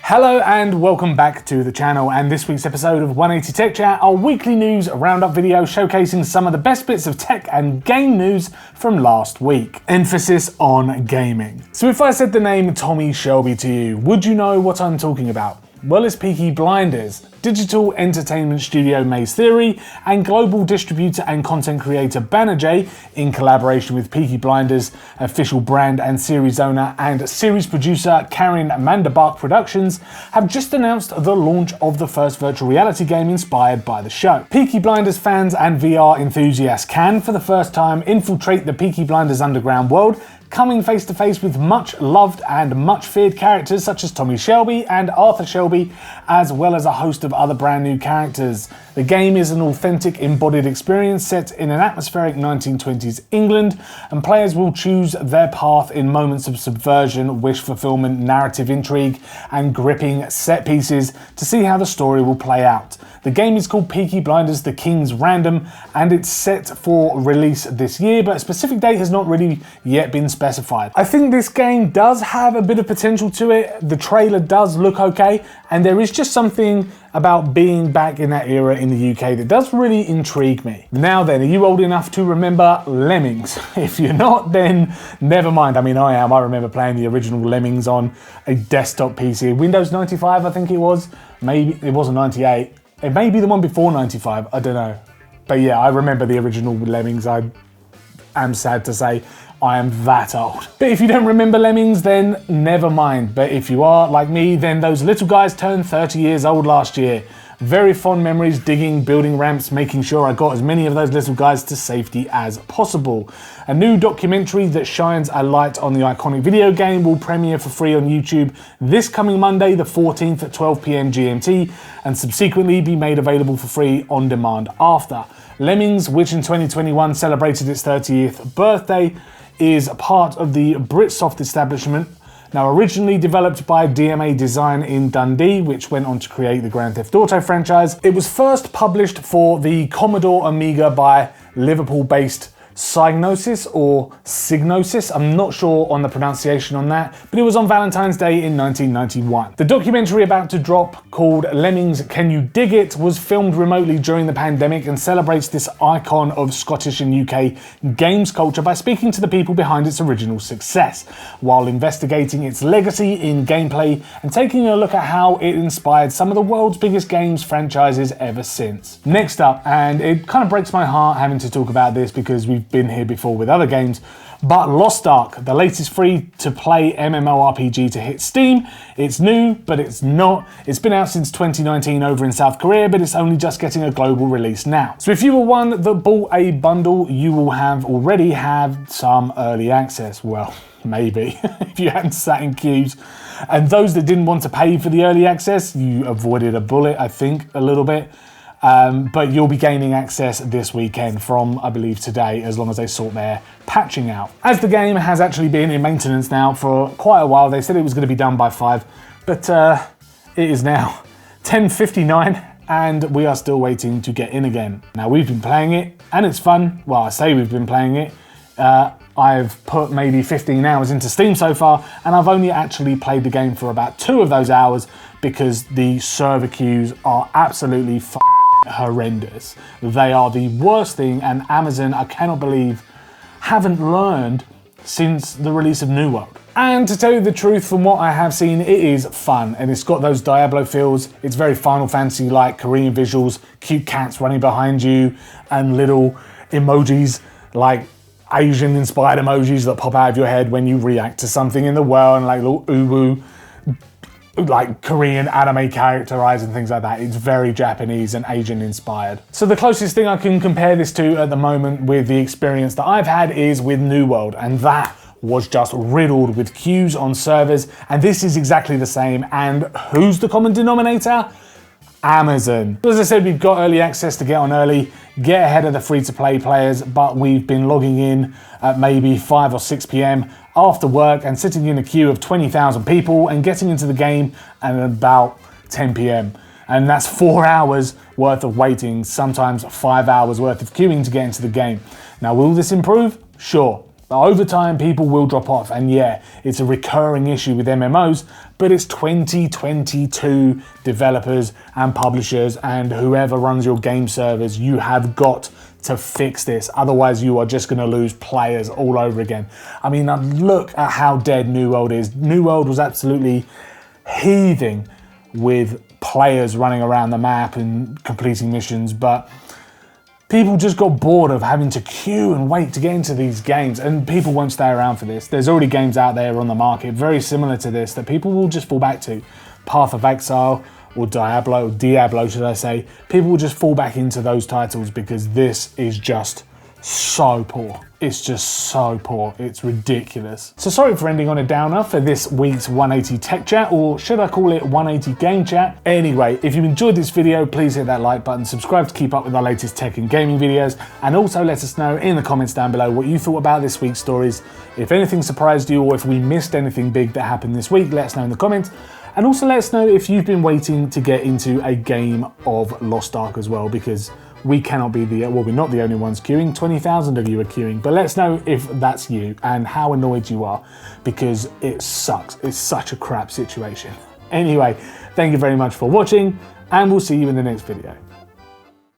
Hello and welcome back to the channel, and this week's episode of 180 Tech Chat, our weekly news roundup video showcasing some of the best bits of tech and game news from last week. Emphasis on gaming. So if I said the name Tommy Shelby to you, would you know what I'm talking about? Well, it's Peaky Blinders, digital entertainment studio Maze Theory, and global distributor and content creator Banijay, in collaboration with Peaky Blinders official brand and series owner and series producer Karin Manderbach Productions, have just announced the launch of the first virtual reality game inspired by the show. Peaky Blinders fans and VR enthusiasts can, for the first time, infiltrate the Peaky Blinders underground world, coming face to face with much loved and much feared characters such as Tommy Shelby and Arthur Shelby, as well as a host of other brand new characters. The game is an authentic embodied experience set in an atmospheric 1920s England, and players will choose their path in moments of subversion, wish fulfillment, narrative intrigue, and gripping set pieces to see how the story will play out. The game is called Peaky Blinders: The King's Random, and it's set for release this year, but a specific date has not really yet been specified. I think this game does have a bit of potential to it. The trailer does look okay, and there is just something about being back in that era in the UK that does really intrigue me. Now then, are you old enough to remember Lemmings? If you're not, then never mind. I mean, I am. I remember playing the original Lemmings on a desktop PC. Windows 95, I think it was. Maybe it wasn't 98. It may be the one before 95, I don't know. But yeah, I remember the original Lemmings. I am sad to say I am that old. But if you don't remember Lemmings, then never mind. But if you are, like me, then those little guys turned 30 years old last year. Very fond memories, digging, building ramps, making sure I got as many of those little guys to safety as possible. A new documentary that shines a light on the iconic video game will premiere for free on YouTube this coming Monday, the 14th at 12 PM GMT, and subsequently be made available for free on demand after. Lemmings, which in 2021 celebrated its 30th birthday, is part of the Britsoft establishment. Now, originally developed by DMA Design in Dundee, which went on to create the Grand Theft Auto franchise, it was first published for the Commodore Amiga by Liverpool-based Psygnosis or Psygnosis, I'm not sure on the pronunciation on that, but it was on Valentine's Day in 1991. The documentary about to drop, called Lemmings Can You Dig It?, was filmed remotely during the pandemic and celebrates this icon of Scottish and UK games culture by speaking to the people behind its original success, while investigating its legacy in gameplay and taking a look at how it inspired some of the world's biggest games franchises ever since. Next up, and it kind of breaks my heart having to talk about this because we've been here before with other games, but Lost Ark, the latest free-to-play MMORPG to hit Steam. It's new, but it's not. It's been out since 2019 over in South Korea, but it's only just getting a global release now. So if you were one that bought a bundle, you will have already had some early access. Well, maybe, if you hadn't sat in queues. And those that didn't want to pay for the early access, you avoided a bullet, I think, a little bit. But you'll be gaining access this weekend from, I believe, today, as long as they sort their patching out. As the game has actually been in maintenance now for quite a while, they said it was going to be done by 5, but it is now 10:59 and we are still waiting to get in again. Now, we've been playing it and it's fun. Well, I say we've been playing it. I've put maybe 15 hours into Steam so far, and I've only actually played the game for about 2 of those hours because the server queues are absolutely horrendous. They are the worst thing, and Amazon, I cannot believe, haven't learned since the release of New World. And to tell you the truth, from what I have seen, it is fun, and it's got those Diablo feels. It's very Final Fantasy-like, Korean visuals, cute cats running behind you, and little emojis, like Asian-inspired emojis that pop out of your head when you react to something in the world, and like little uwu, like Korean anime character eyes and things like that. It's very Japanese and Asian inspired. So the closest thing I can compare this to at the moment with the experience that I've had is with New World, and that was just riddled with queues on servers, and this is exactly the same. And who's the common denominator? Amazon. As I said, we've got early access to get on early, get ahead of the free-to-play players, but we've been logging in at maybe 5 or 6 PM after work and sitting in a queue of 20,000 people and getting into the game at about 10 PM. And that's 4 hours worth of waiting, sometimes 5 hours worth of queuing to get into the game. Now, will this improve? Sure. But over time, people will drop off, and yeah, it's a recurring issue with MMOs, but it's 2022 developers and publishers and whoever runs your game servers, you have got to fix this. Otherwise, you are just going to lose players all over again. I mean, look at how dead New World is. New World was absolutely heaving with players running around the map and completing missions, but people just got bored of having to queue and wait to get into these games, and people won't stay around for this. There's already games out there on the market very similar to this that people will just fall back to. Path of Exile or Diablo should I say. People will just fall back into those titles because this is just so poor. It's just so poor. It's ridiculous. So sorry for ending on a downer for this week's 180 Tech Chat, or should I call it 180 Game Chat? Anyway, if you enjoyed this video, please hit that like button, subscribe to keep up with our latest tech and gaming videos, and also let us know in the comments down below what you thought about this week's stories. If anything surprised you or if we missed anything big that happened this week, let us know in the comments. And also let us know if you've been waiting to get into a game of Lost Ark as well, because we cannot be we're not the only ones queuing. 20,000 of you are queuing, but let us know if that's you and how annoyed you are, because it sucks. It's such a crap situation. Anyway, thank you very much for watching, and we'll see you in the next video.